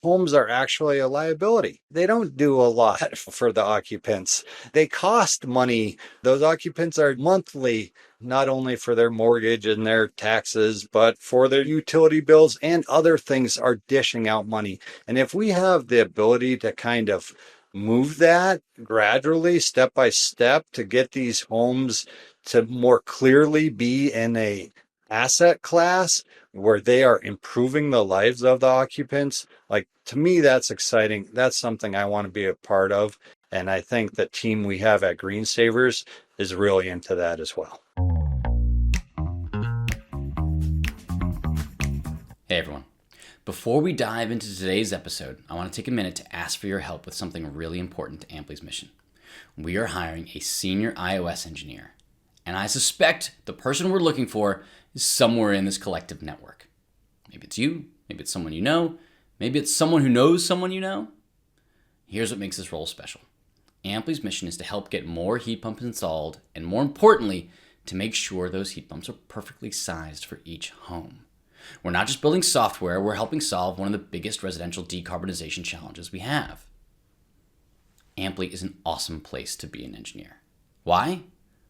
homes are actually a liability. They don't do a lot for the occupants. They cost money. Those occupants are monthly, not only for their mortgage and their taxes, but for their utility bills and other things are dishing out money. And if we have the ability to kind of move that gradually, step by step, to get these homes to more clearly be in a asset class where they are improving the lives of the occupants, like, to me, that's exciting. That's something I want to be a part of. And I think the team we have at GreenSavers is really into that as well. Hey everyone. Before we dive into today's episode, I want to take a minute to ask for your help with something really important to Amply's mission. We are hiring a senior iOS engineer, and I suspect the person we're looking for is somewhere in this collective network. Maybe it's you, maybe it's someone you know, maybe it's someone who knows someone you know. Here's what makes this role special. Amply's mission is to help get more heat pumps installed, and more importantly, to make sure those heat pumps are perfectly sized for each home. We're not just building software, we're helping solve one of the biggest residential decarbonization challenges we have. Amply is an awesome place to be an engineer. Why?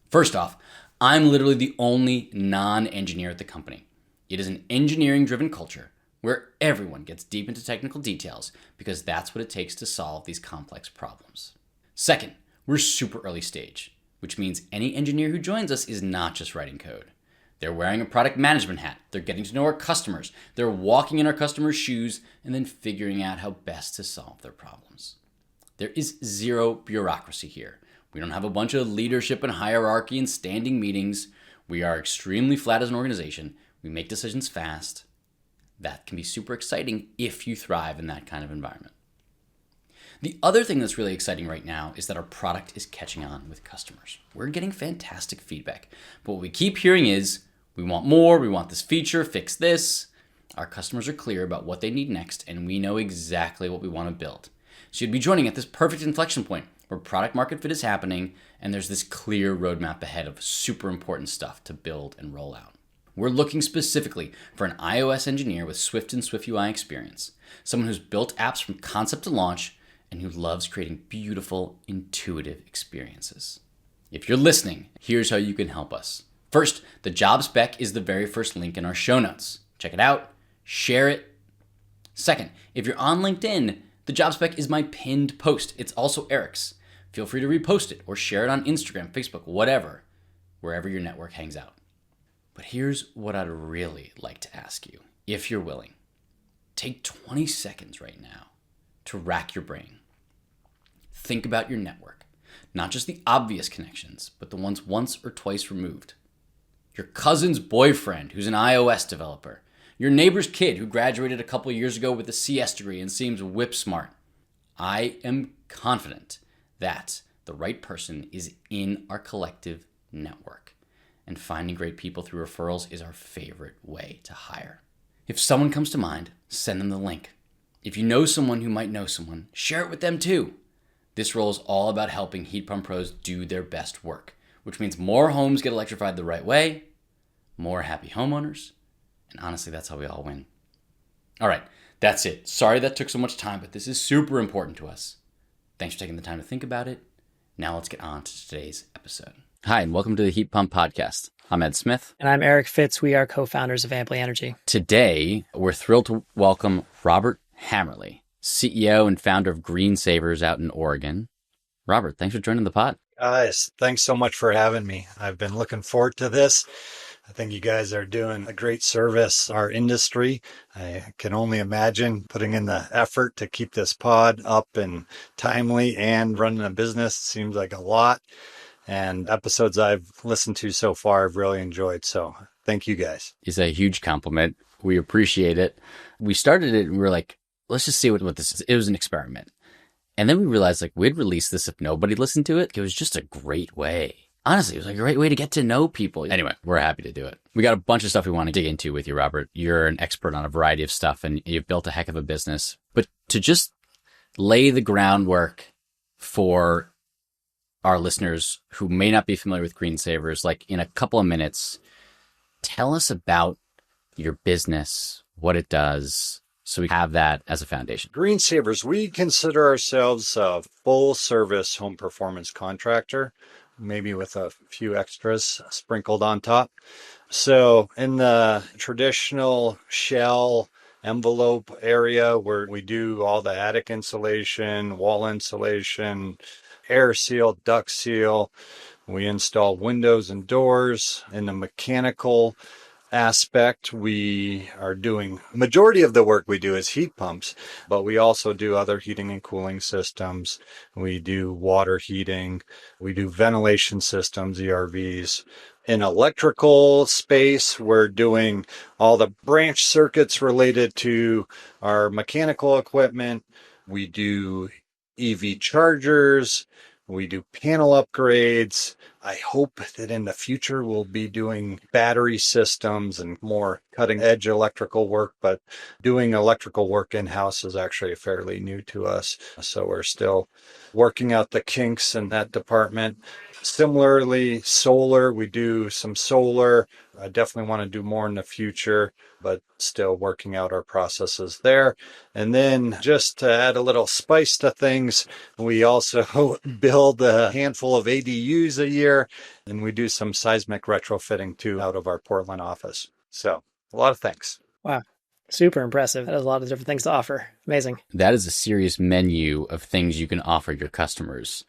First off, I'm literally the only non-engineer at the company. It is an engineering-driven culture where everyone gets deep into technical details because that's what it takes to solve these complex problems. Second, we're super early stage, which means any engineer who joins us is not just writing code. They're wearing a product management hat. They're getting to know our customers. They're walking in our customers' shoes and then figuring out how best to solve their problems. There is zero bureaucracy here. We don't have a bunch of leadership and hierarchy and standing meetings. We are extremely flat as an organization. We make decisions fast. That can be super exciting if you thrive in that kind of environment. The other thing that's really exciting right now is that our product is catching on with customers. We're getting fantastic feedback. But what we keep hearing is, we want more, we want this feature, fix this. Our customers are clear about what they need next, and we know exactly what we want to build. So you'd be joining at this perfect inflection point where product market fit is happening, and there's this clear roadmap ahead of super important stuff to build and roll out. We're looking specifically for an iOS engineer with Swift and SwiftUI experience, someone who's built apps from concept to launch, and who loves creating beautiful, intuitive experiences. If you're listening, here's how you can help us. First, the job spec is the very first link in our show notes. Check it out, share it. Second, if you're on LinkedIn, the job spec is my pinned post. It's also Eric's. Feel free to repost it or share it on Instagram, Facebook, whatever, wherever your network hangs out. But here's what I'd really like to ask you, if you're willing. Take 20 seconds right now to rack your brain. Think about your network, not just the obvious connections, but the ones once or twice removed. Your cousin's boyfriend who's an iOS developer. Your neighbor's kid who graduated a couple years ago with a CS degree and seems whip smart. I am confident that the right person is in our collective network, and finding great people through referrals is our favorite way to hire. If someone comes to mind, send them the link. If you know someone who might know someone, share it with them too. This role is all about helping heat pump pros do their best work, which means more homes get electrified the right way, more happy homeowners, and honestly, that's how we all win. All right, that's it. Sorry that took so much time, but this is super important to us. Thanks for taking the time to think about it. Now let's get on to today's episode. Hi, and welcome to the Heat Pump Podcast. I'm Ed Smith. And I'm Eric Fitz. We are co-founders of Amply Energy. Today, we're thrilled to welcome Robert Hamerly, CEO and founder of GreenSavers out in Oregon. Robert, thanks for joining the pod. Guys, thanks so much for having me. I've been looking forward to this. I think you guys are doing a great service, our industry. I can only imagine putting in the effort to keep this pod up and timely, and running a business seems like a lot. And episodes I've listened to so far, I've really enjoyed. So thank you guys. It's a huge compliment. We appreciate it. We started it and we were like, let's just see what this is. It was an experiment. And then we realized we'd release this if nobody listened to it. It was just a great way. Honestly, it was a great way to get to know people. Anyway, we're happy to do it. We got a bunch of stuff we want to dig into with you, Robert. You're an expert on a variety of stuff and you've built a heck of a business. But to just lay the groundwork for our listeners who may not be familiar with GreenSavers, in a couple of minutes, tell us about your business, what it does, so we have that as a foundation. GreenSavers, we consider ourselves a full service home performance contractor, maybe with a few extras sprinkled on top. So in the traditional shell envelope area where we do all the attic insulation, wall insulation, air seal, duct seal, we install windows and doors. In the mechanical aspect, we are doing majority of the work we do is heat pumps, but we also do other heating and cooling systems. We do water heating, we do ventilation systems, ERVs. In electrical space, we're doing all the branch circuits related to our mechanical equipment. We do EV chargers, we do panel upgrades. I hope that in the future we'll be doing battery systems and more cutting edge electrical work, but doing electrical work in-house is actually fairly new to us. So we're still working out the kinks in that department. Similarly, solar, we do some solar. I definitely want to do more in the future, but still working out our processes there. And then just to add a little spice to things, we also build a handful of ADUs a year, and we do some seismic retrofitting too out of our Portland office. So a lot of things. Wow. Super impressive. That has a lot of different things to offer. Amazing. That is a serious menu of things you can offer your customers.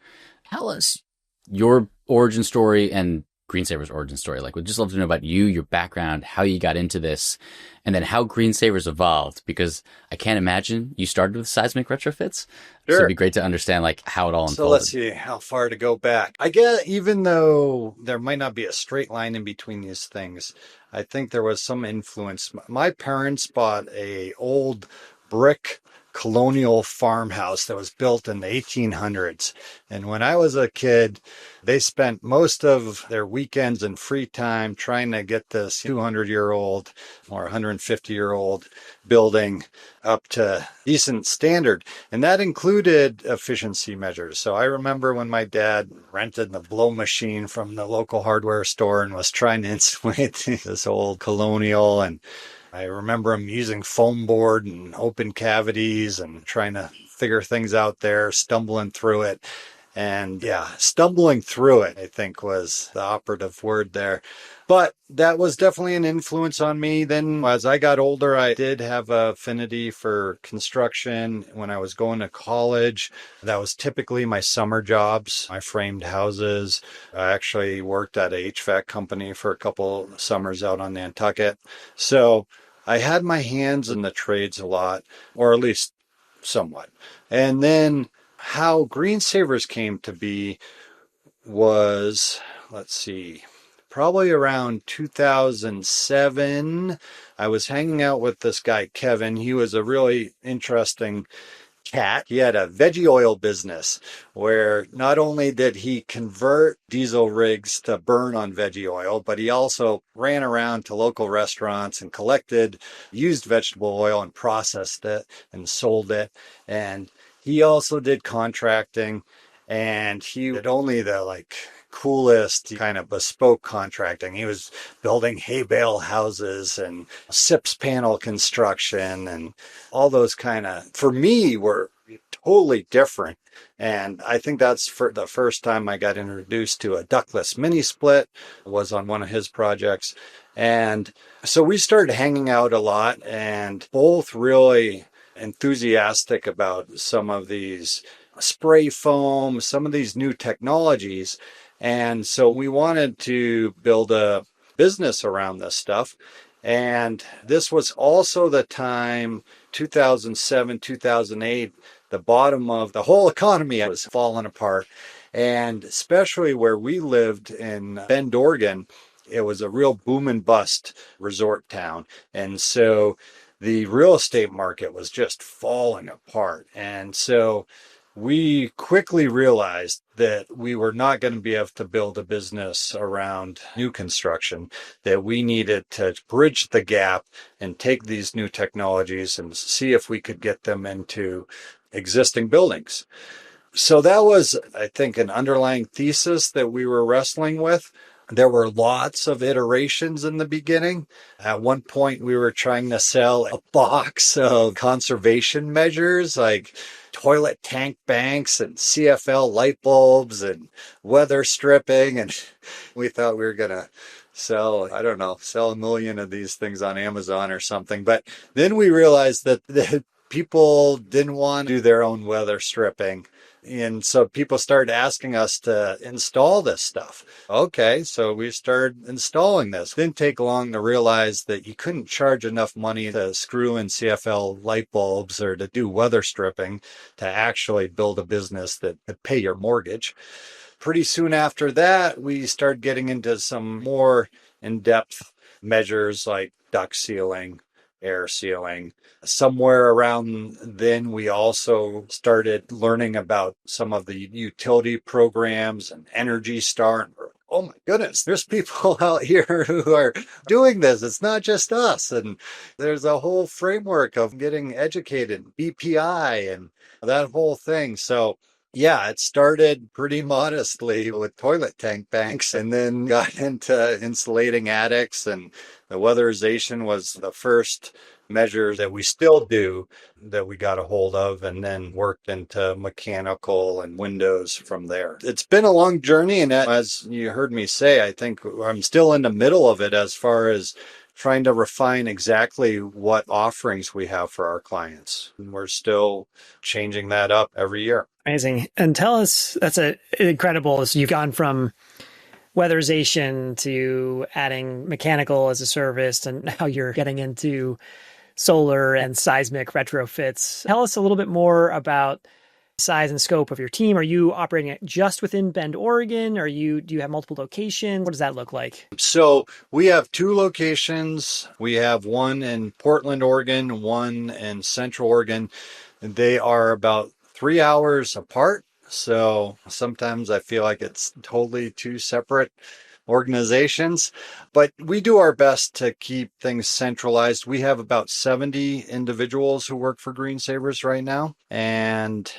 Tell us your origin story and GreenSavers' origin story. Like, we'd just love to know about you, your background, how you got into this, and then how GreenSavers evolved, because I can't imagine you started with seismic retrofits. Sure. So it'd be great to understand like how it all unfolded. So let's see how far to go back. I guess even though there might not be a straight line in between these things, I think there was some influence. My parents bought a old brick colonial farmhouse that was built in the 1800s. And when I was a kid, they spent most of their weekends and free time trying to get this 200-year-old or 150-year-old building up to decent standard. And that included efficiency measures. So I remember when my dad rented the blow machine from the local hardware store and was trying to insulate this old colonial, and I remember him using foam board and open cavities and trying to figure things out there, stumbling through it. And yeah, stumbling through it, I think, was the operative word there. But that was definitely an influence on me. Then as I got older, I did have an affinity for construction. When I was going to college, that was typically my summer jobs. I framed houses. I actually worked at a HVAC company for a couple summers out on Nantucket. So I had my hands in the trades a lot, or at least somewhat. And then how GreenSavers came to be was, let's see, probably around 2007. I was hanging out with this guy, Kevin. He was a really interesting cat. He had a veggie oil business where not only did he convert diesel rigs to burn on veggie oil, but he also ran around to local restaurants and collected used vegetable oil and processed it and sold it. And he also did contracting, and he did only the coolest kind of bespoke contracting. He was building hay bale houses and SIPS panel construction and all those kind of, for me, were totally different. And I think that's for the first time I got introduced to a ductless mini split, was on one of his projects. And so we started hanging out a lot, and both really enthusiastic about some of these spray foam, some of these new technologies. And so we wanted to build a business around this stuff. And this was also the time, 2007, 2008, the bottom of the whole economy was falling apart. And especially where we lived in Bend, Oregon, it was a real boom and bust resort town. And so the real estate market was just falling apart. And so we quickly realized that we were not going to be able to build a business around new construction, that we needed to bridge the gap and take these new technologies and see if we could get them into existing buildings. So that was, I think, an underlying thesis that we were wrestling with. There were lots of iterations in the beginning. At one point, we were trying to sell a box of conservation measures like toilet tank banks and CFL light bulbs and weather stripping. And we thought we were going to sell, I don't know, sell 1 million of these things on Amazon or something. But then we realized that the people didn't want to do their own weather stripping. And so people started asking us to install this stuff. Okay, so we started installing this. Didn't take long to realize that you couldn't charge enough money to screw in CFL light bulbs or to do weather stripping to actually build a business that could pay your mortgage. Pretty soon after that, we started getting into some more in-depth measures like duct sealing, air sealing. Somewhere around then, we also started learning about some of the utility programs and Energy Star. Oh my goodness, there's people out here who are doing this. It's not just us. And there's a whole framework of getting educated, BPI and that whole thing. So yeah, it started pretty modestly with toilet tank banks and then got into insulating attics, and the weatherization was the first measure that we still do that we got a hold of, and then worked into mechanical and windows from there. It's been a long journey, and as you heard me say, I think I'm still in the middle of it as far as trying to refine exactly what offerings we have for our clients. And we're still changing that up every year. Amazing. And tell us, that's incredible. So you've gone from weatherization to adding mechanical as a service, and now you're getting into solar and seismic retrofits. Tell us a little bit more about size and scope of your team. Are you operating just within Bend, Oregon? Do you have multiple locations? What does that look like? So we have 2 locations. We have one in Portland, Oregon, one in Central Oregon. They are about 3 hours apart. So sometimes I feel like it's totally 2 separate organizations, but we do our best to keep things centralized. We have about 70 individuals who work for GreenSavers right now. And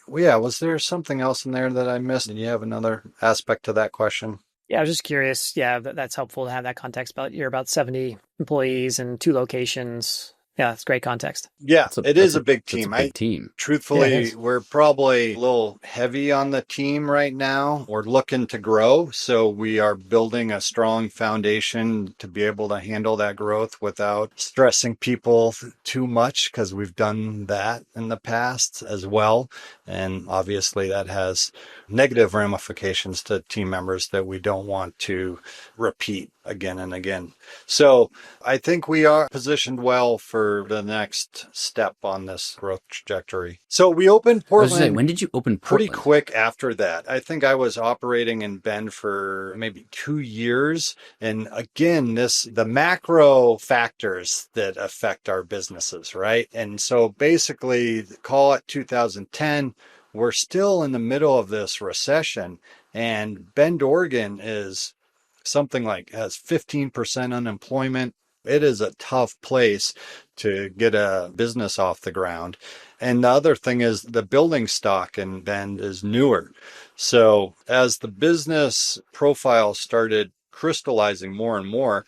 yeah, was there something else in there that I missed? Did you have another aspect to that question? Yeah, I was just curious. Yeah, that's helpful to have that context. You're about 70 employees and 2 locations. Yeah, that's great context. Yeah, it is a big That's a team. big team. Truthfully, we're probably a little heavy on the team right now. We're looking to grow, so we are building a strong foundation to be able to handle that growth without stressing people too much, because we've done that in the past as well. And obviously that has negative ramifications to team members that we don't want to repeat again and again. So I think we are positioned well for the next step on this growth trajectory. So we opened Portland. When did you open Pretty Portland? quick after that. I think I was operating in Bend for maybe 2 years. And again, the macro factors that affect our businesses, right? And so basically, call it 2010, we're still in the middle of this recession, and Bend, Oregon is something like has 15% unemployment. It is a tough place to get a business off the ground. And the other thing is the building stock in Bend is newer. So as the business profile started crystallizing more and more,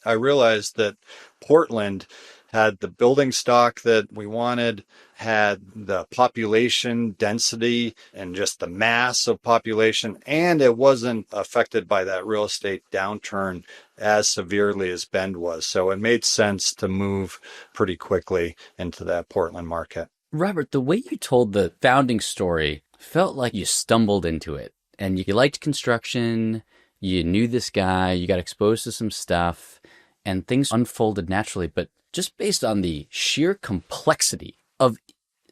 I realized that Portland had the building stock that we wanted, had the population density and just the mass of population, and it wasn't affected by that real estate downturn as severely as Bend was. So it made sense to move pretty quickly into that Portland market. Robert, the way you told the founding story felt like you stumbled into it, and you liked construction, you knew this guy, you got exposed to some stuff, and things unfolded naturally. But just based on the sheer complexity of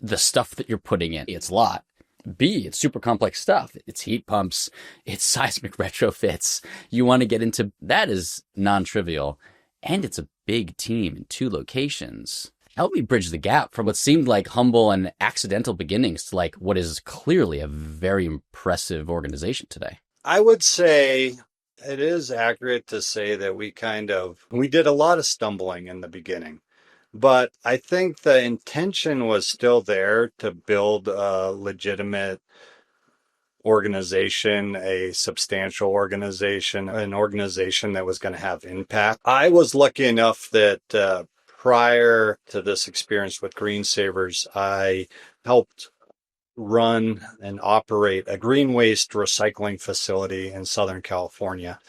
the stuff that you're putting in, it's a lot. B, it's super complex stuff. It's heat pumps, it's seismic retrofits. You want to get into that is non-trivial. And it's a big team in 2 locations. Help me bridge the gap from what seemed like humble and accidental beginnings to like what is clearly a very impressive organization today. I would say it is accurate to say that we did a lot of stumbling in the beginning, but I think the intention was still there to build a legitimate organization, a substantial organization, an organization that was going to have impact. I was lucky enough that prior to this experience with GreenSavers, I helped run and operate a green waste recycling facility in Southern California.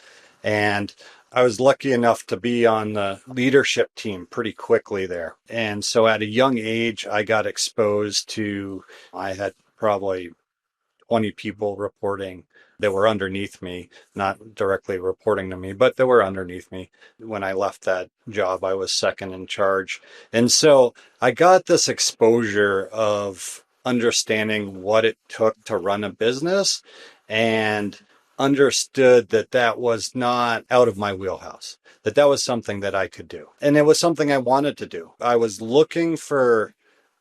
And I was lucky enough to be on the leadership team pretty quickly there. And so at a young age, I got exposed to, I had probably 20 people reporting that were underneath me, not directly reporting to me, but they were underneath me. When I left that job, I was second in charge. And so I got this exposure of understanding what it took to run a business and understood that that was not out of my wheelhouse, that that was something that I could do. And it was something I wanted to do. I was looking for,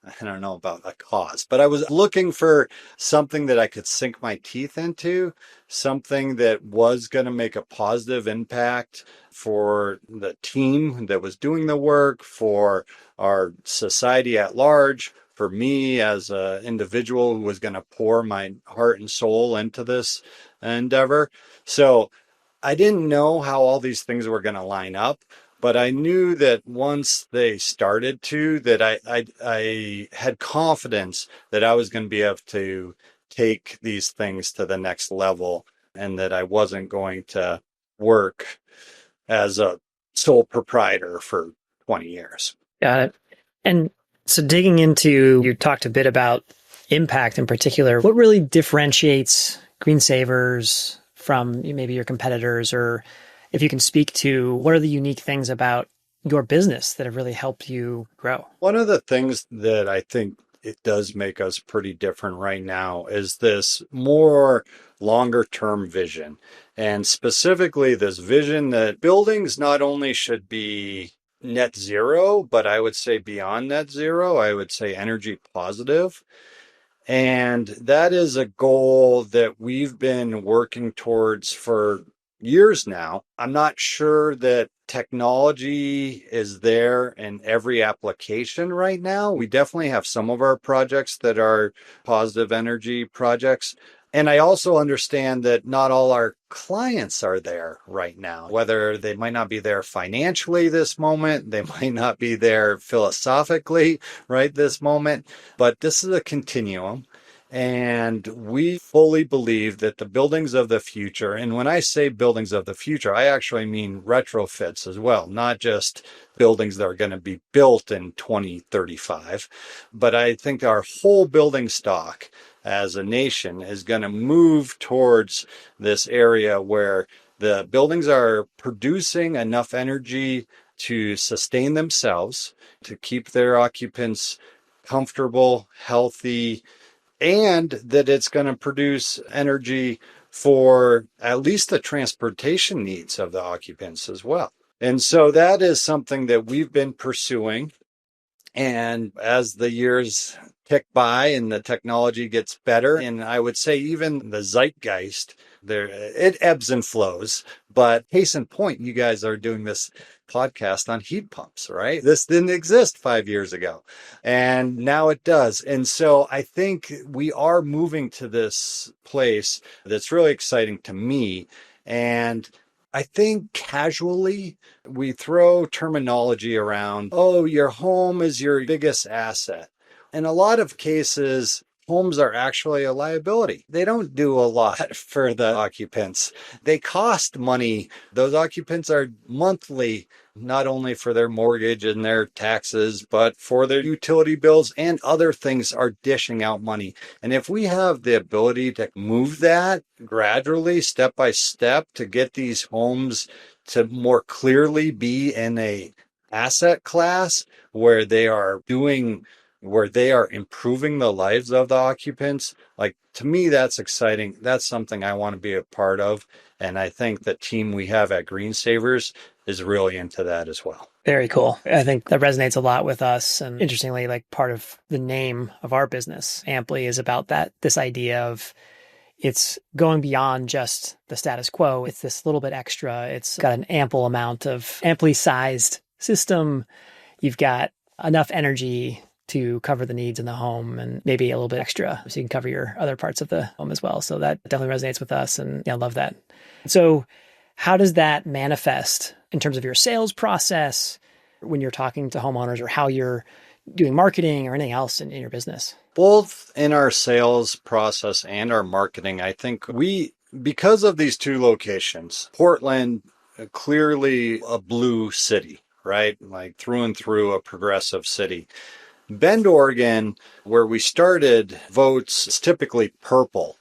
I don't know about a cause, but I was looking for something that I could sink my teeth into, something that was going to make a positive impact for the team that was doing the work, for our society at large, for me as an individual who was going to pour my heart and soul into this endeavor. So I didn't know how all these things were going to line up, but I knew that once they started to, that I had confidence that I was going to be able to take these things to the next level and that I wasn't going to work as a sole proprietor for 20 years. Got it. And so digging into, you talked a bit about impact in particular. What really differentiates GreenSavers from maybe your competitors, or if you can speak to what are the unique things about your business that have really helped you grow? One of the things that I think it does make us pretty different right now is this more longer term vision. And specifically this vision that buildings not only should be net zero, but I would say beyond net zero, I would say energy positive. And that is a goal that we've been working towards for years now. I'm not sure that technology is there in every application right now. We definitely have some of our projects that are positive energy projects. And I also understand that not all our clients are there right now, whether they might not be there financially this moment, they might not be there philosophically right this moment, but this is a continuum. And we fully believe that the buildings of the future, and when I say buildings of the future, I actually mean retrofits as well, not just buildings that are going to be built in 2035. But I think our whole building stock as a nation is going to move towards this area where the buildings are producing enough energy to sustain themselves, to keep their occupants comfortable, healthy, and that it's going to produce energy for at least the transportation needs of the occupants as well. And so that is something that we've been pursuing. And as the years tick by and the technology gets better, and I would say even the zeitgeist, there it ebbs and flows. But case in point, you guys are doing this podcast on heat pumps, right? This didn't exist 5 years ago, and now it does. And so I think we are moving to this place that's really exciting to me. And I think casually we throw terminology around, oh, your home is your biggest asset. In a lot of cases, homes are actually a liability. They don't do a lot for the occupants. They cost money. Those occupants are monthly, not only for their mortgage and their taxes, but for their utility bills and other things are dishing out money. And if we have the ability to move that gradually, step by step, to get these homes to more clearly be in a asset class where they are improving the lives of the occupants, like, to me, that's exciting. That's something I want to be a part of. And I think the team we have at GreenSavers is really into that as well. Very cool. I think that resonates a lot with us. And interestingly, like part of the name of our business, Amply, is about that, this idea of it's going beyond just the status quo. It's this little bit extra. It's got an ample amount of amply sized system. You've got enough energy to cover the needs in the home and maybe a little bit extra so you can cover your other parts of the home as well. So that definitely resonates with us, and I love that. So how does that manifest in terms of your sales process when you're talking to homeowners, or how you're doing marketing or anything else in your business? Both in our sales process and our marketing, I think because of these two locations, Portland, clearly a blue city, right? Like through and through a progressive city. Bend, Oregon, where we started, votes is typically purple.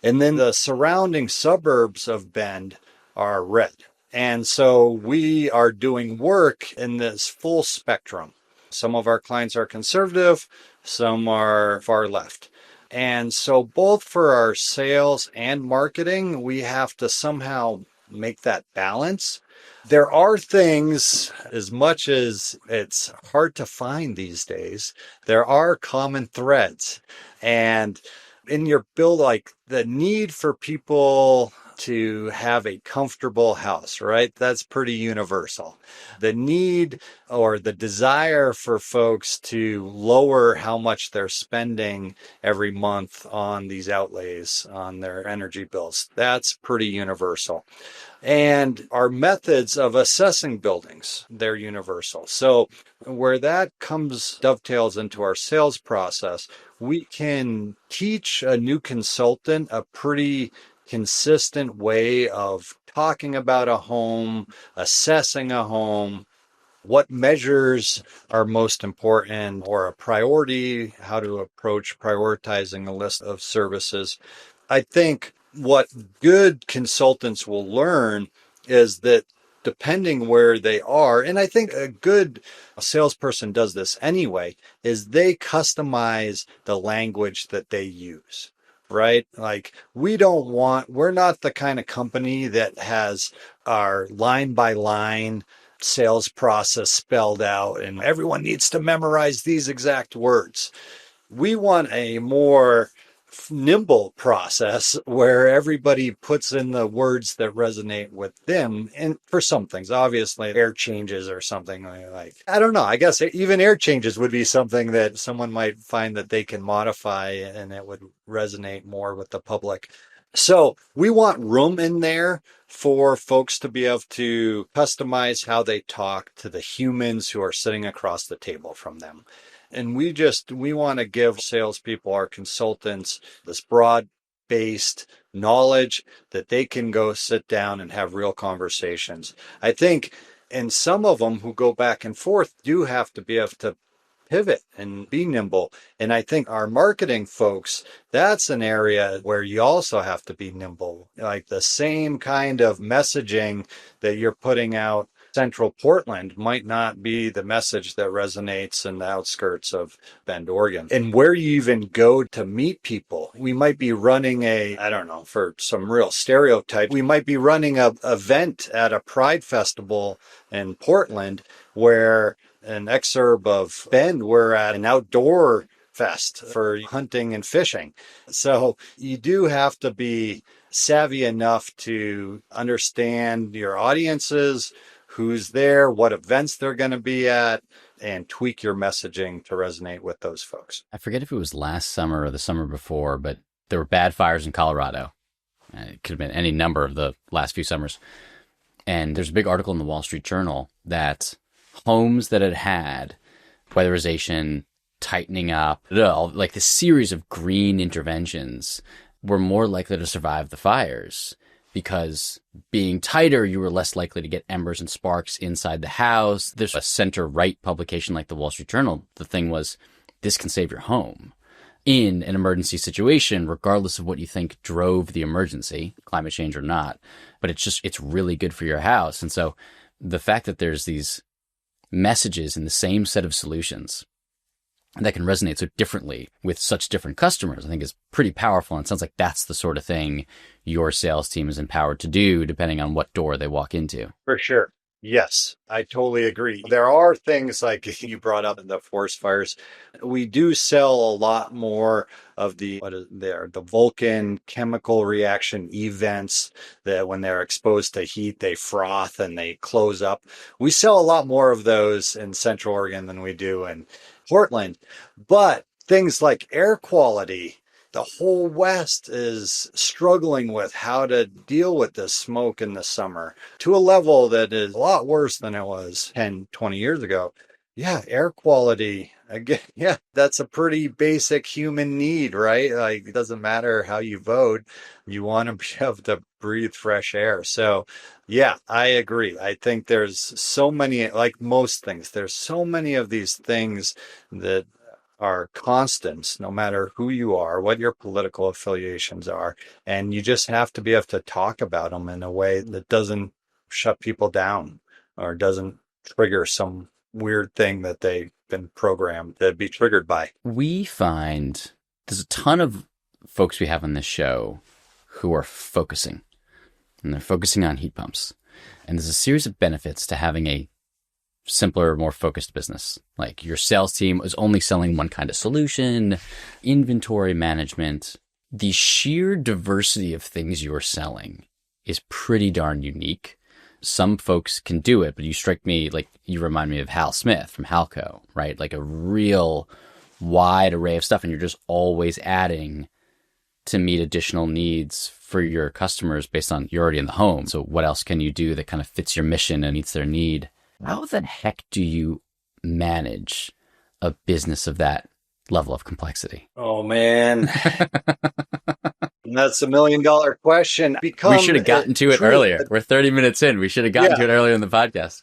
And then the surrounding suburbs of Bend are red. And so we are doing work in this full spectrum. Some of our clients are conservative, some are far left. And so both for our sales and marketing, we have to somehow make that balance. There are things, as much as it's hard to find these days, there are common threads. And in your build, like the need for people to have a comfortable house, right? That's pretty universal. The need or the desire for folks to lower how much they're spending every month on these outlays on their energy bills, that's pretty universal. And our methods of assessing buildings, they're universal. So where that dovetails into our sales process, we can teach a new consultant a pretty consistent way of talking about a home, assessing a home, what measures are most important or a priority, how to approach prioritizing a list of services. I think what good consultants will learn is that depending where they are, and I think a good salesperson does this anyway, is they customize the language that they use, right? Like we're not the kind of company that has our line by line sales process spelled out and everyone needs to memorize these exact words. We want a more nimble process where everybody puts in the words that resonate with them. And for some things, obviously air changes or something like, I don't know, I guess even air changes would be something that someone might find that they can modify and it would resonate more with the public. So we want room in there for folks to be able to customize how they talk to the humans who are sitting across the table from them. And we want to give salespeople, our consultants, this broad-based knowledge that they can go sit down and have real conversations. I think, and some of them who go back and forth do have to be able to pivot and be nimble. And I think our marketing folks, that's an area where you also have to be nimble. Like the same kind of messaging that you're putting out Central Portland might not be the message that resonates in the outskirts of Bend, Oregon. And where you even go to meet people, we might be running for some real stereotype, we might be running an event at a Pride Festival in Portland where an exurb of Bend, we're at an outdoor fest for hunting and fishing. So you do have to be savvy enough to understand your audiences, who's there, what events they're going to be at, and tweak your messaging to resonate with those folks. I forget if it was last summer or the summer before, but there were bad fires in Colorado. It could have been any number of the last few summers. And there's a big article in the Wall Street Journal that homes that had weatherization, tightening up, like the series of green interventions were more likely to survive the fires because being tighter, you were less likely to get embers and sparks inside the house. There's a center-right publication like the Wall Street Journal. The thing was, this can save your home in an emergency situation, regardless of what you think drove the emergency, climate change or not. But it's really good for your house. And so the fact that there's these messages in the same set of solutions that can resonate so differently with such different customers, I think is pretty powerful. And it sounds like that's the sort of thing your sales team is empowered to do, depending on what door they walk into. For sure. Yes, I totally agree. There are things like you brought up in the forest fires. We do sell a lot more of the Vulcan chemical reaction events that when they're exposed to heat, they froth and they close up. We sell a lot more of those in Central Oregon than we do in Portland. But things like air quality, the whole West is struggling with how to deal with this smoke in the summer to a level that is a lot worse than it was 10, 20 years ago. Yeah, air quality. Again, yeah, that's a pretty basic human need, right? Like, it doesn't matter how you vote, you want to be able to breathe fresh air. So, yeah, I agree. I think there's so many, like most things, there's so many of these things that are constants, no matter who you are, what your political affiliations are. And you just have to be able to talk about them in a way that doesn't shut people down or doesn't trigger some weird thing that they've been programmed to be triggered by. We find there's a ton of folks we have on this show who are focusing, and they're focusing on heat pumps. And there's a series of benefits to having a simpler, more focused business. Like your sales team is only selling one kind of solution, inventory management. The sheer diversity of things you're selling is pretty darn unique. Some folks can do it, but you strike me like you remind me of Hal Smith from Halco, right? Like a real wide array of stuff, and you're just always adding to meet additional needs for your customers based on you're already in the home. So what else can you do that kind of fits your mission and meets their need? How the heck do you manage a business of that level of complexity? Oh, man. That's $1 million question. We should have gotten to it earlier. We're 30 minutes in. We should have gotten to it earlier in the podcast.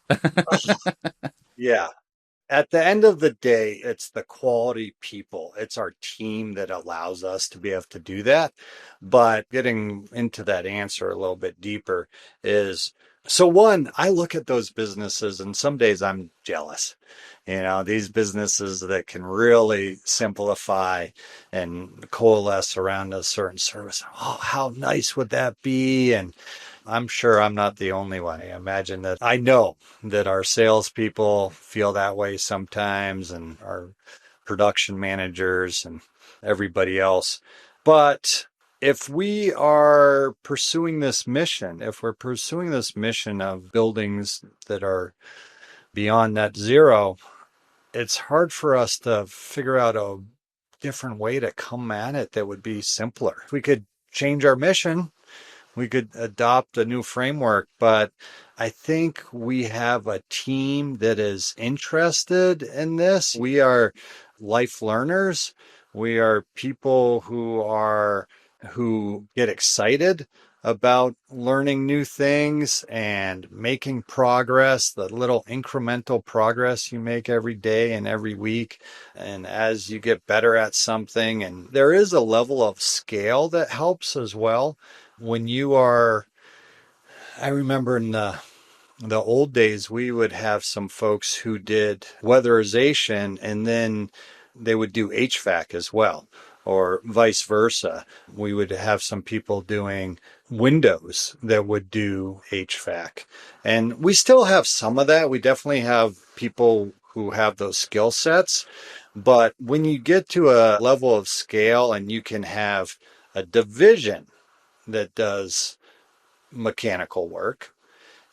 Yeah. At the end of the day, it's the quality people. It's our team that allows us to be able to do that. But getting into that answer a little bit deeper is, so one, I look at those businesses and some days I'm jealous. You know, these businesses that can really simplify and coalesce around a certain service. Oh, how nice would that be? And I'm sure I'm not the only one. I imagine that I know that our salespeople feel that way sometimes, and our production managers and everybody else. But if we are pursuing this mission, if we're pursuing this mission of buildings that are beyond net zero, it's hard for us to figure out a different way to come at it that would be simpler. If we could change our mission, we could adopt a new framework, but I think we have a team that is interested in this. We are life learners. We are people who get excited about learning new things and making progress, the little incremental progress you make every day and every week. And as you get better at something, and there is a level of scale that helps as well. When you are, I remember in the old days, we would have some folks who did weatherization and then they would do HVAC as well, or vice versa. We would have some people doing windows that would do HVAC. And we still have some of that. We definitely have people who have those skill sets. But when you get to a level of scale and you can have a division that does mechanical work,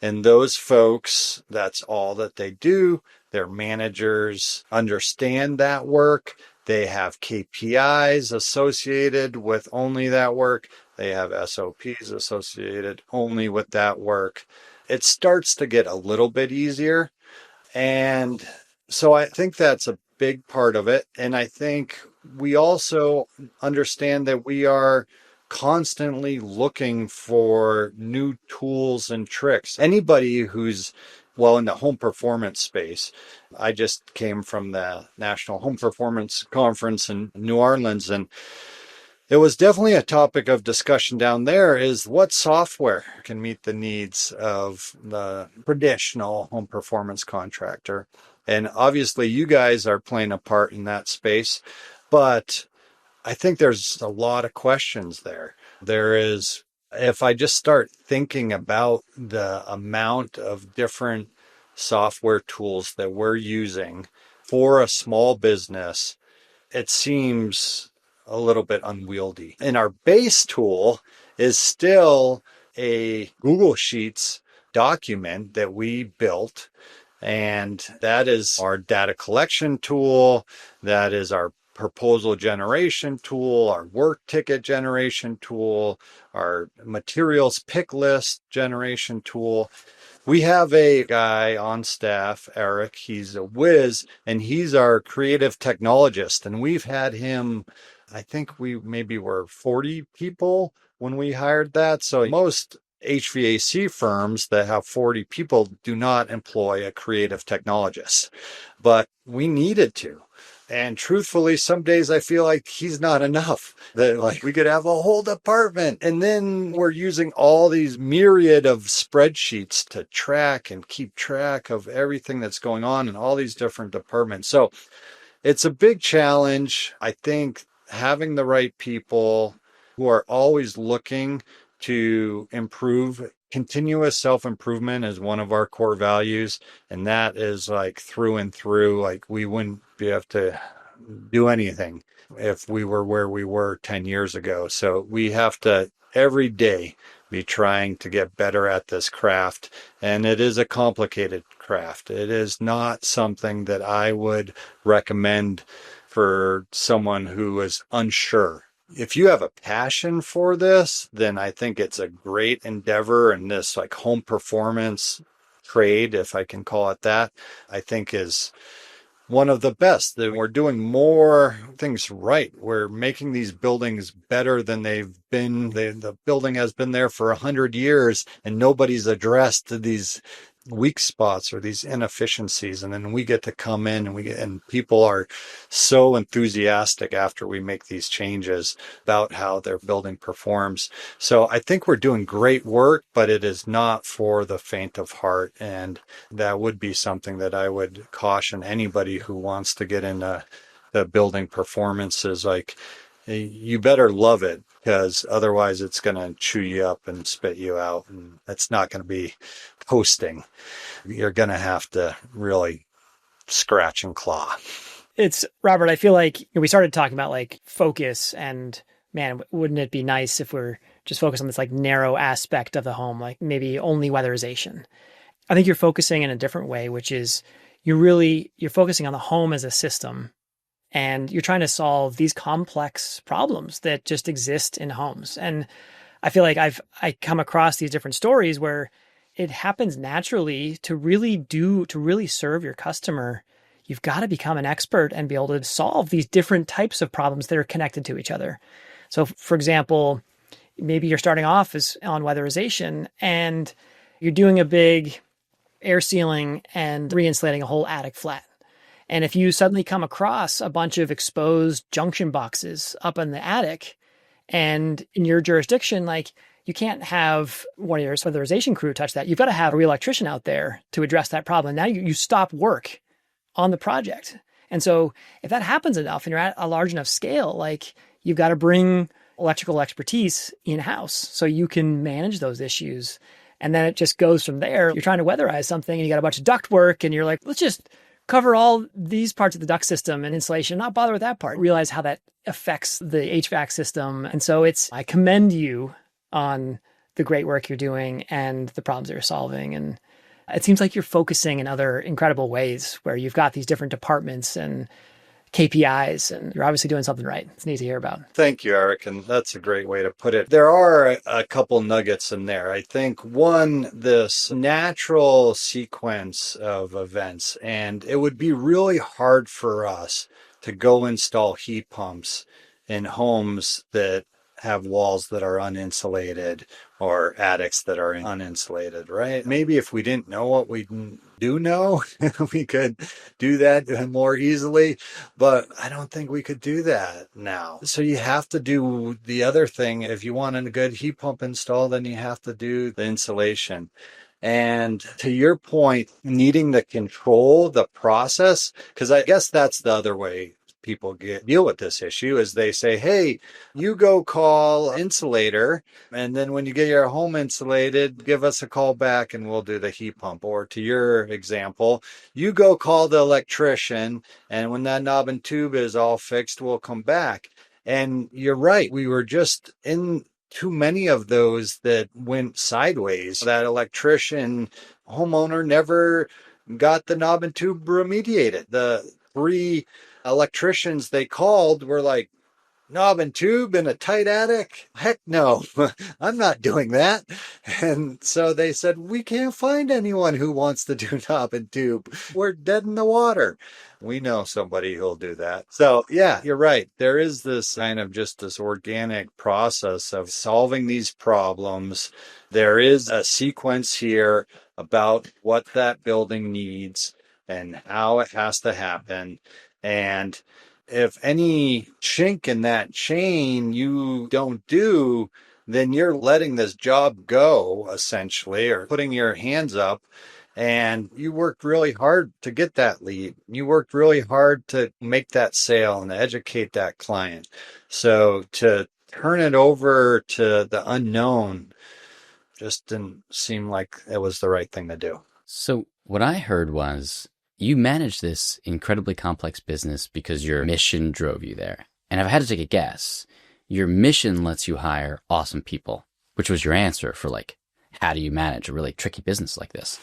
and those folks, that's all that they do. Their managers understand that work. They have KPIs associated with only that work. They have SOPs associated only with that work. It starts to get a little bit easier. And so I think that's a big part of it. And I think we also understand that we are constantly looking for new tools and tricks. Anybody who's in the home performance space, I just came from the National Home Performance Conference in New Orleans, and it was definitely a topic of discussion down there is what software can meet the needs of the traditional home performance contractor. And obviously you guys are playing a part in that space, but I think there's a lot of questions there. There is, if I just start thinking about the amount of different software tools that we're using for a small business, it seems a little bit unwieldy. And our base tool is still a Google Sheets document that we built And that is our data collection tool. That is our proposal generation tool, our work ticket generation tool, our materials pick list generation tool. We have a guy on staff, Eric. He's a whiz, and he's our creative technologist. And we've had him, I think we maybe were 40 people when we hired that. So most HVAC firms that have 40 people do not employ a creative technologist, but we needed to. And truthfully, some days I feel like he's not enough. That like we could have a whole department. And then we're using all these myriad of spreadsheets to track and keep track of everything that's going on in all these different departments. So it's a big challenge. I think having the right people who are always looking to improve. Continuous self-improvement is one of our core values, and that is like through and through. Like we wouldn't be able to do anything if we were where we were 10 years ago. So we have to every day be trying to get better at this craft, and it is a complicated craft. It is not something that I would recommend for someone who is unsure. If you have a passion for this, then I think it's a great endeavor, and this like home performance trade, if I can call it that, I think is one of the best. That we're doing more things right. We're making these buildings better than they've been. The building has been there for 100 years and nobody's addressed these weak spots or these inefficiencies. And then we get to come in and people are so enthusiastic after we make these changes about how their building performs. So I think we're doing great work, but it is not for the faint of heart. And that would be something that I would caution anybody who wants to get into the building performances. Like, you better love it, because otherwise it's going to chew you up and spit you out, and it's not going to be posting. You're going to have to really scratch and claw. It's Robert, I feel like we started talking about like focus, and man, wouldn't it be nice if we're just focused on this like narrow aspect of the home, like maybe only weatherization. I think you're focusing in a different way, which is you're focusing on the home as a system. And you're trying to solve these complex problems that just exist in homes. And I feel like I come across these different stories where it happens naturally to really serve your customer. You've got to become an expert and be able to solve these different types of problems that are connected to each other. So for example, maybe you're starting off on weatherization and you're doing a big air sealing and reinsulating a whole attic flat. And if you suddenly come across a bunch of exposed junction boxes up in the attic, and in your jurisdiction, like you can't have one of your weatherization crew touch that. You've got to have a real electrician out there to address that problem. Now you stop work on the project. And so if that happens enough and you're at a large enough scale, like you've got to bring electrical expertise in-house so you can manage those issues. And then it just goes from there. You're trying to weatherize something and you got a bunch of duct work and you're like, let's just cover all these parts of the duct system and insulation, not bother with that part. Realize how that affects the HVAC system. And so I commend you on the great work you're doing and the problems that you're solving. And it seems like you're focusing in other incredible ways where you've got these different departments and KPIs, and you're obviously doing something right. It's neat to hear about. Thank you, Eric. And that's a great way to put it. There are a couple nuggets in there. I think one, this natural sequence of events, and it would be really hard for us to go install heat pumps in homes that have walls that are uninsulated or attics that are uninsulated, right? Maybe if we didn't know what we do know, we could do that more easily, but I don't think we could do that now. So you have to do the other thing. If you want a good heat pump installed, then you have to do the insulation. And to your point, needing to control the process, because I guess that's the other way people deal with this issue is they say, hey, you go call insulator, and then when you get your home insulated, give us a call back and we'll do the heat pump. Or to your example, you go call the electrician, and when that knob and tube is all fixed, we'll come back. And you're right, we were just in too many of those that went sideways. That electrician homeowner never got the knob and tube remediated. The 3 electricians they called were like, knob and tube in a tight attic? Heck no, I'm not doing that. And so they said, we can't find anyone who wants to do knob and tube. We're dead in the water. We know somebody who'll do that. So yeah, you're right. There is this kind of just this organic process of solving these problems. There is a sequence here about what that building needs and how it has to happen. And if any chink in that chain you don't do, then you're letting this job go, essentially, or putting your hands up. And you worked really hard to get that lead. You worked really hard to make that sale and educate that client. So to turn it over to the unknown just didn't seem like it was the right thing to do. So what I heard was you manage this incredibly complex business because your mission drove you there. And if I had to take a guess, your mission lets you hire awesome people, which was your answer for like, how do you manage a really tricky business like this?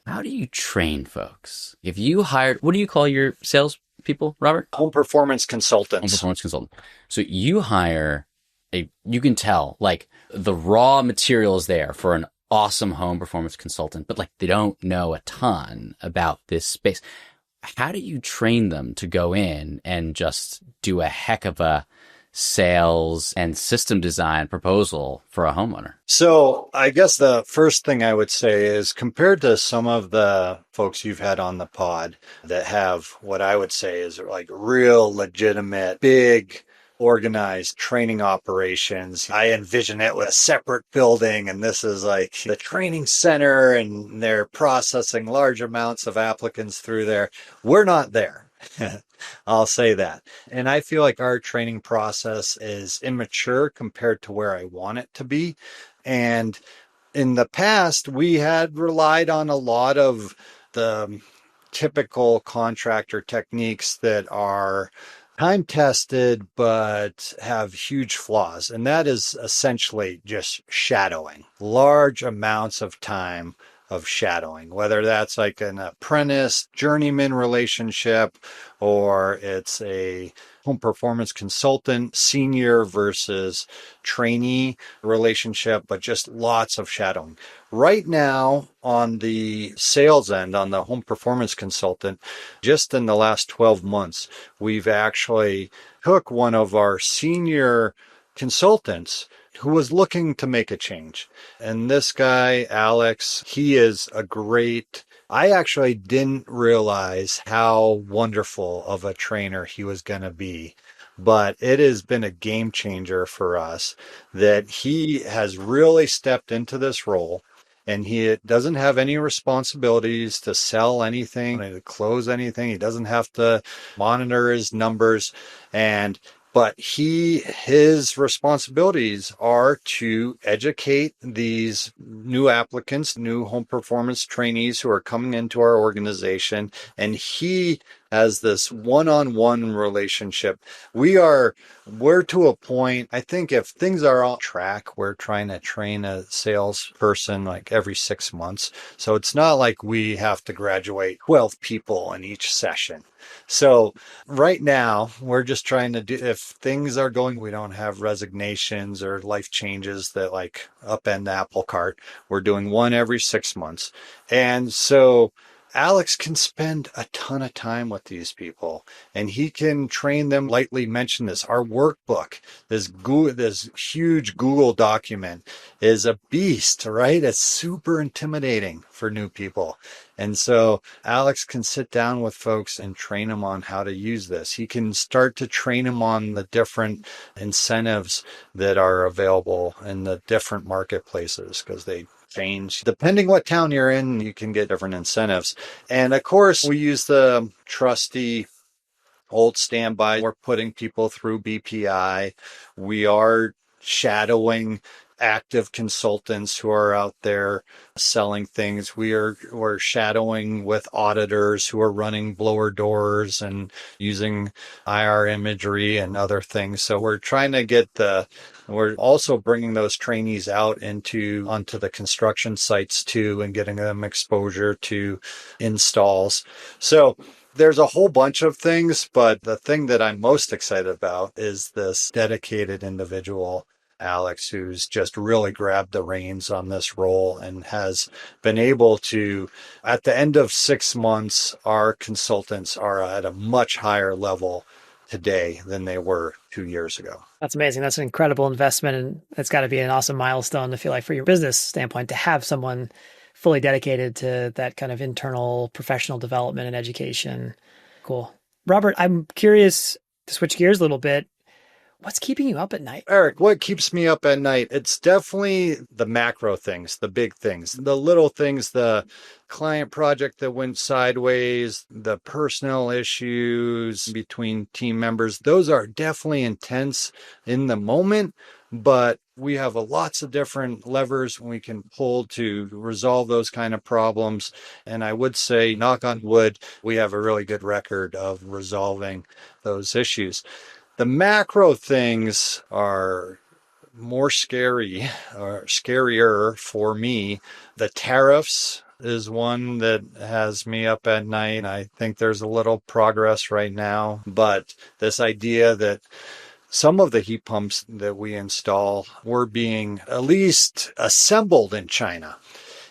How do you train folks? If you hired, what do you call your sales people, Robert? Home performance consultants. Home performance consultant. So you hire you can tell like the raw material is there for an awesome home performance consultant, but like they don't know a ton about this space. How do you train them to go in and just do a heck of a sales and system design proposal for a homeowner? So I guess the first thing I would say is compared to some of the folks you've had on the pod that have what I would say is like real legitimate, big, organized training operations. I envision it with a separate building, and this is like the training center, and they're processing large amounts of applicants through there. We're not there. I'll say that. And I feel like our training process is immature compared to where I want it to be. And in the past, we had relied on a lot of the typical contractor techniques that are time tested but have huge flaws. And that is essentially just shadowing, large amounts of time of shadowing, whether that's like an apprentice journeyman relationship or it's a home performance consultant, senior versus trainee relationship, but just lots of shadowing. Right now, on the sales end, on the home performance consultant, just in the last 12 months, we've actually took one of our senior consultants who was looking to make a change. And this guy, Alex, he is a great, I actually didn't realize how wonderful of a trainer he was going to be. But it has been a game changer for us that he has really stepped into this role. And he doesn't have any responsibilities to sell anything, to close anything. He doesn't have to monitor his numbers. But his responsibilities are to educate these new applicants, new home performance trainees who are coming into our organization. And he has this one-on-one relationship. We're to a point, I think if things are on track, we're trying to train a salesperson like every 6 months. So it's not like we have to graduate 12 people in each session. So right now, we're just trying to do, if things are going, we don't have resignations or life changes that like upend the apple cart. We're doing one every 6 months. And so Alex can spend a ton of time with these people and he can train them. Lightly mention this, our workbook, this huge Google document is a beast, right? It's super intimidating for new people. And so Alex can sit down with folks and train them on how to use this. He can start to train them on the different incentives that are available in the different marketplaces because they change. Depending what town you're in, you can get different incentives. And of course, we use the trusty old standby. We're putting people through BPI. We are shadowing active consultants who are out there selling things. We're shadowing with auditors who are running blower doors and using IR imagery and other things. So we're trying to we're also bringing those trainees out onto the construction sites too, and getting them exposure to installs. So there's a whole bunch of things, but the thing that I'm most excited about is this dedicated individual, Alex, who's just really grabbed the reins on this role and has been able to, at the end of 6 months, our consultants are at a much higher level today than they were 2 years ago. That's amazing. That's an incredible investment. And it's got to be an awesome milestone to feel like for your business standpoint to have someone fully dedicated to that kind of internal professional development and education. Cool. Robert, I'm curious to switch gears a little bit. What's keeping you up at night? Eric, what keeps me up at night? It's definitely the macro things, the big things, the little things, the client project that went sideways, the personnel issues between team members. Those are definitely intense in the moment, but we have lots of different levers we can pull to resolve those kind of problems. And I would say, knock on wood, we have a really good record of resolving those issues. The macro things are more scary or scarier for me. The tariffs is one that has me up at night. I think there's a little progress right now, but this idea that some of the heat pumps that we install were being at least assembled in China.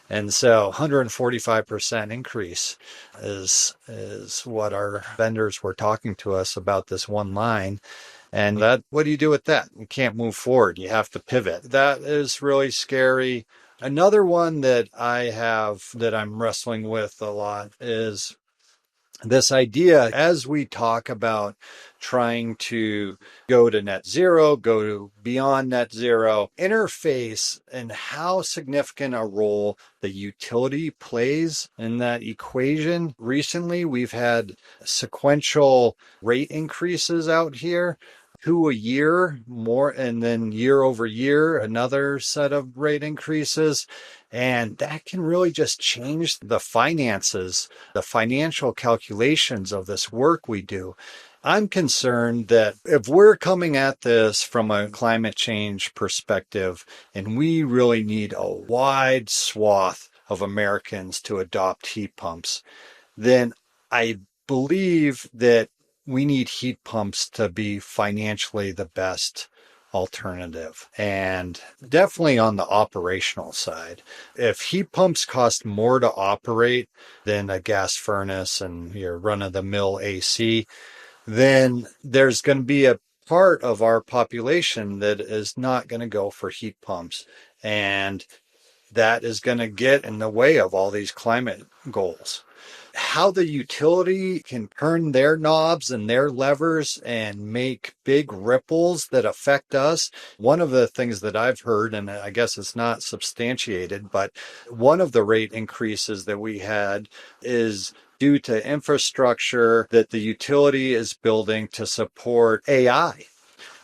And so 145% increase is what our vendors were talking to us about this one line. And what do you do with that? You can't move forward. You have to pivot. That is really scary. Another one that I'm wrestling with a lot is this idea, as we talk about trying to go to net zero, go to beyond net zero, interface and how significant a role the utility plays in that equation. Recently, we've had sequential rate increases out here, 2 a year more, and then year over year, another set of rate increases. And that can really just change the finances, the financial calculations of this work we do. I'm concerned that if we're coming at this from a climate change perspective, and we really need a wide swath of Americans to adopt heat pumps, then I believe that we need heat pumps to be financially the best alternative, and definitely on the operational side. If heat pumps cost more to operate than a gas furnace and your run-of-the-mill AC, then there's going to be a part of our population that is not going to go for heat pumps, and that is going to get in the way of all these climate goals. How the utility can turn their knobs and their levers and make big ripples that affect us. One of the things that I've heard, and I guess it's not substantiated, but one of the rate increases that we had is due to infrastructure that the utility is building to support AI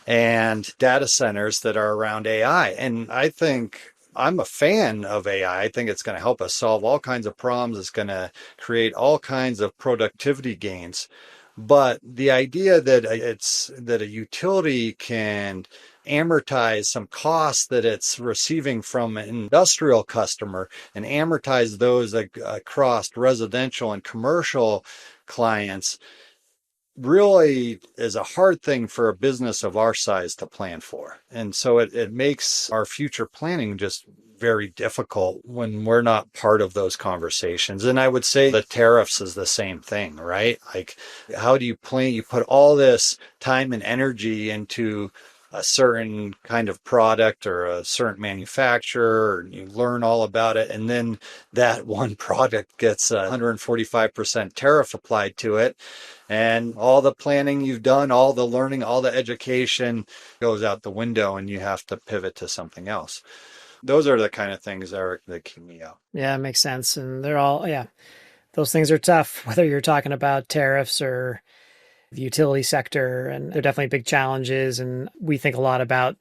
and data centers that are around AI. And I'm a fan of AI. I think it's going to help us solve all kinds of problems. It's going to create all kinds of productivity gains. But the idea that a utility can amortize some costs that it's receiving from an industrial customer and amortize those across residential and commercial clients really is a hard thing for a business of our size to plan for. And so it makes our future planning just very difficult when we're not part of those conversations. And I would say the tariffs is the same thing, right? Like, how do you plan? You put all this time and energy into a certain kind of product or a certain manufacturer, and you learn all about it. And then that one product gets a 145% tariff applied to it. And all the planning you've done, all the learning, all the education goes out the window, and you have to pivot to something else. Those are the kind of things, Eric, that keep me up. Yeah, it makes sense. And those things are tough, whether you're talking about tariffs or the utility sector, and they're definitely big challenges. And we think a lot about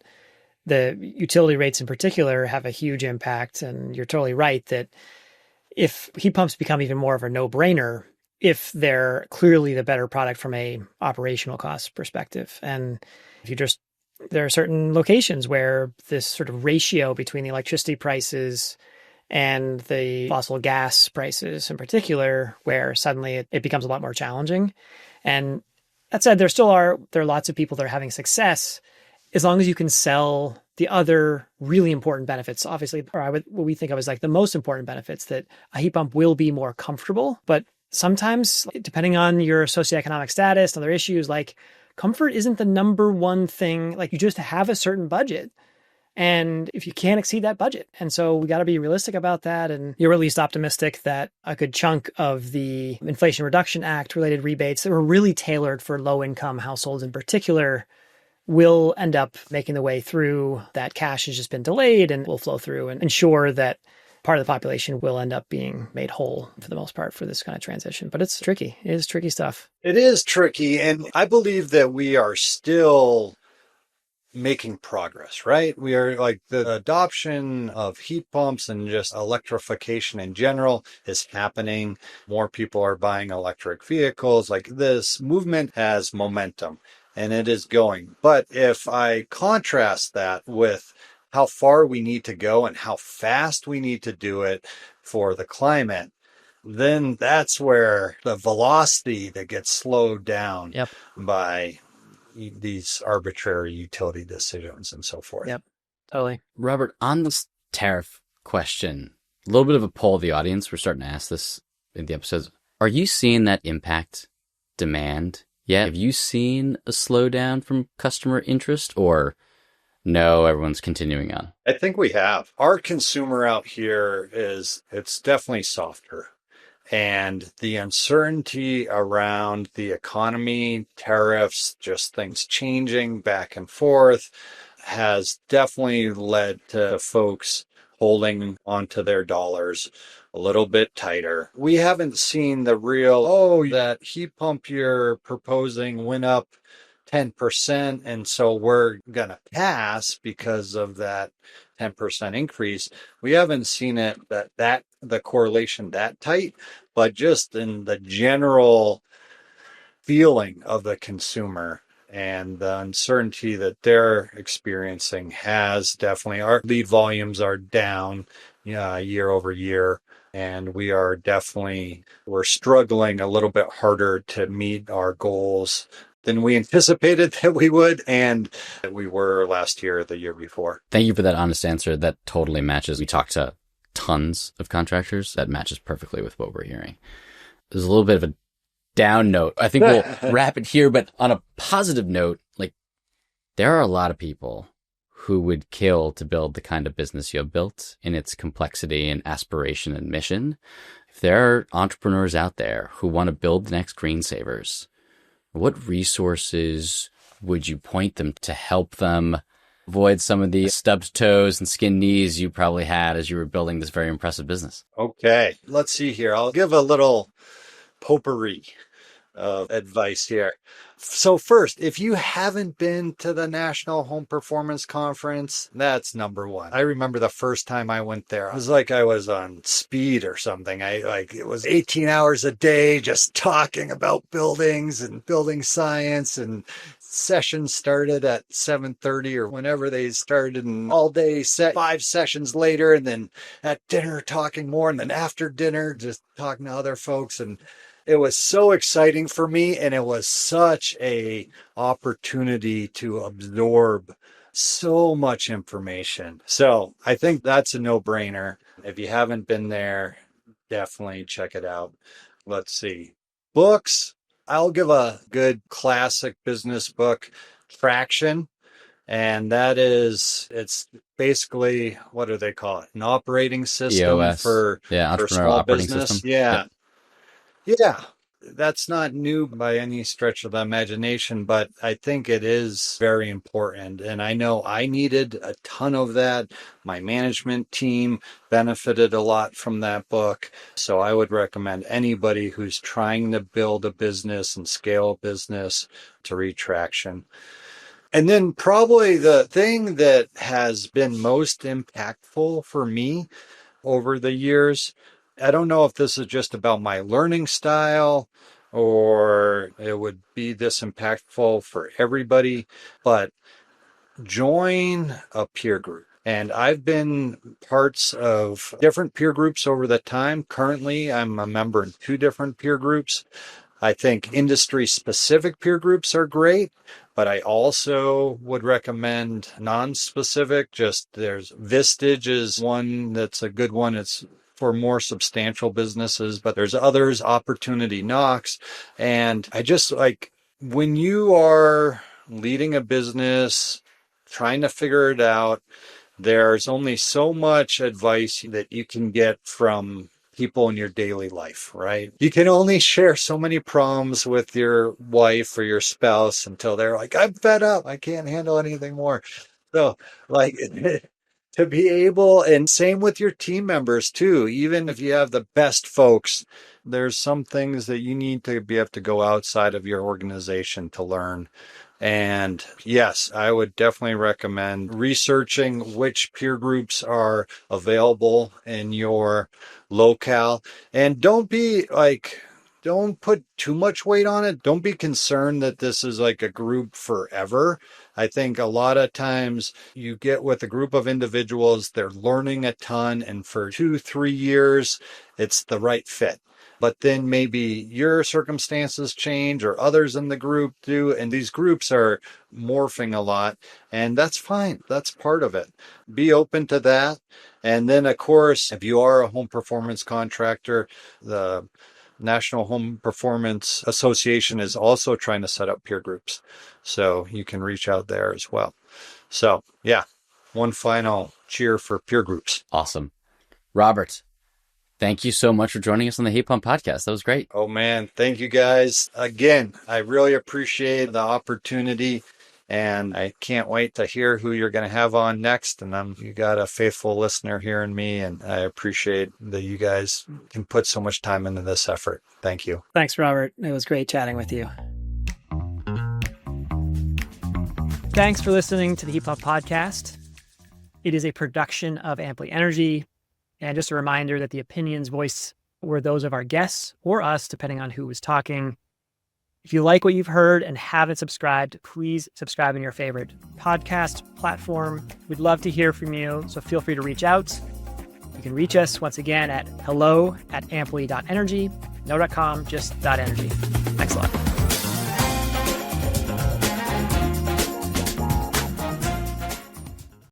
The utility rates in particular have a huge impact. And you're totally right that if heat pumps become even more of a no-brainer, if they're clearly the better product from a operational cost perspective. And if you just, there are certain locations where this sort of ratio between the electricity prices and the fossil gas prices in particular, where suddenly it becomes a lot more challenging. And that said, there are lots of people that are having success as long as you can sell the other really important benefits. Obviously, what we think of as like the most important benefits, that a heat pump will be more comfortable. But sometimes, depending on your socioeconomic status and other issues, like comfort isn't the number one thing. Like you just have a certain budget. And if you can't exceed that budget. And so we got to be realistic about that. And you're at least optimistic that a good chunk of the Inflation Reduction Act related rebates that were really tailored for low income households in particular will end up making the way through. That cash has just been delayed and will flow through and ensure that part of the population will end up being made whole for the most part for this kind of transition. But it's tricky. It is tricky stuff. It is tricky. And I believe that we are still making progress, right? We are like the adoption of heat pumps and just electrification in general is happening. More people are buying electric vehicles. Like this movement has momentum and it is going. But if I contrast that with how far we need to go and how fast we need to do it for the climate, then that's where the velocity that gets slowed down by these arbitrary utility decisions and so forth. Yep, totally. Robert, on this tariff question, a little bit of a poll of the audience. We're starting to ask this in the episodes. Are you seeing that impact demand yet? Have you seen a slowdown from customer interest, or no, everyone's continuing on? I think we have. Our consumer out here it's definitely softer. And the uncertainty around the economy, tariffs, just things changing back and forth has definitely led to folks holding onto their dollars a little bit tighter. We haven't seen the real, that heat pump you're proposing went up 10%, and so we're going to pass because of that 10% increase. We haven't seen it that the correlation that tight, but just in the general feeling of the consumer and the uncertainty that they're experiencing has definitely, our lead volumes are down year over year. And we're struggling a little bit harder to meet our goals than we anticipated that we would, and that we were last year or the year before. Thank you for that honest answer. That totally matches. We talked to tons of contractors. That matches perfectly with what we're hearing. There's a little bit of a down note. I think we'll wrap it here, but on a positive note, like there are a lot of people who would kill to build the kind of business you have built in its complexity and aspiration and mission. If there are entrepreneurs out there who want to build the next GreenSavers, what resources would you point them to help them avoid some of the stubbed toes and skinned knees you probably had as you were building this very impressive business? Okay, let's see here. I'll give a little potpourri of advice here. So first, if you haven't been to the National Home Performance Conference, that's number one. I remember the first time I went there, it was like I was on speed or something. It was 18 hours a day just talking about buildings and building science, and sessions started at 7:30 or whenever they started, and all day 5 sessions later, and then at dinner talking more, and then after dinner just talking to other folks. And it was so exciting for me, and it was such a opportunity to absorb so much information. So I think that's a no-brainer. If you haven't been there, definitely check it out. Let's see. Books. I'll give a good classic business book, Traction. And it's basically, what do they call it? An operating system EOS. for Entrepreneurial small operating business. system. Yeah. Yeah, that's not new by any stretch of the imagination, but I think it is very important. And I know I needed a ton of that. My management team benefited a lot from that book. So I would recommend anybody who's trying to build a business and scale a business to read Traction. And then probably the thing that has been most impactful for me over the years, I don't know if this is just about my learning style or it would be this impactful for everybody, but join a peer group. And I've been parts of different peer groups over the time. Currently, I'm a member in 2 different peer groups. I think industry specific peer groups are great, but I also would recommend non-specific. Just there's Vistage is one that's a good one. It's for more substantial businesses, but there's others, Opportunity Knocks. And I just like when you are leading a business, trying to figure it out, there's only so much advice that you can get from people in your daily life, right? You can only share so many problems with your wife or your spouse until they're like, I'm fed up. I can't handle anything more. So, like, to be able, and same with your team members too, even if you have the best folks, there's some things that you need to be able to go outside of your organization to learn. And yes, I would definitely recommend researching which peer groups are available in your locale. And don't put too much weight on it. Don't be concerned that this is like a group forever. I think a lot of times you get with a group of individuals, they're learning a ton, and for 2-3 years, it's the right fit. But then maybe your circumstances change or others in the group do. And these groups are morphing a lot. And that's fine. That's part of it. Be open to that. And then, of course, if you are a home performance contractor, the National Home Performance Association is also trying to set up peer groups. So you can reach out there as well. So, yeah, one final cheer for peer groups. Awesome. Robert, thank you so much for joining us on the Heat Pump Podcast. That was great. Oh, man. Thank you, guys. Again, I really appreciate the opportunity, and I can't wait to hear who you're going to have on next. And you got a faithful listener hearing me, and I appreciate that you guys can put so much time into this effort. Thank you. Thanks, Robert. It was great chatting with you. Thanks for listening to the Heat Pump Podcast. It is a production of Amply Energy. And just a reminder that the opinions voiced were those of our guests or us, depending on who was talking. If you like what you've heard and haven't subscribed, please subscribe in your favorite podcast platform. We'd love to hear from you, so feel free to reach out. You can reach us once again at hello@amply.energy, no.com, just .energy. Thanks a lot.